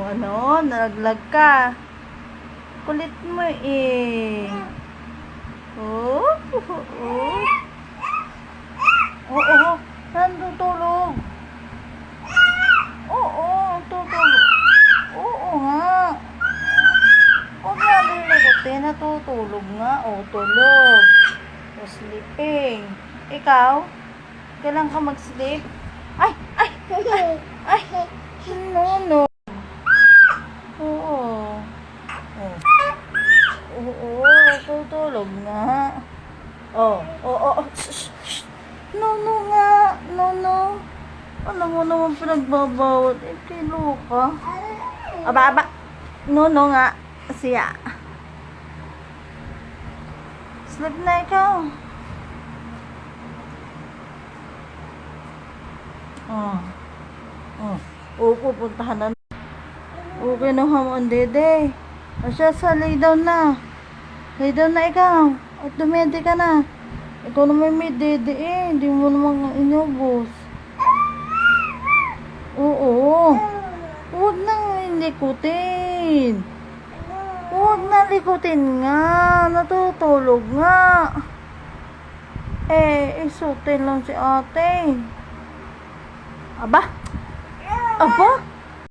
Ano? Nalaglag ka. Kulit mo eh. Oh, oh, oh. Oo, saan tutulog? Oo, tutulog. Oo nga. Huwag nga liligutin, natutulog nga. O, tulog. O, sleeping. Ikaw? Kailan ka mag-sleep? Ay! Ay! Ay! Ay! No. Oo. Oo, tutulog nga. Oo. No nga. No. Alam mo naman pinagbabawat. Kilo ka. Aba. No nga. Siya. Sleep na ikaw. Pupuntahan na. Okay na ang dede. Asya sa lay down na. Lay down na ikaw. At dumede ka na. Ikaw naman may dede eh. Hindi mo naman inubos. Oo. Huwag nang likutin. Huwag na likutin nga. Natutulog nga. Isutin lang si ate. Aba?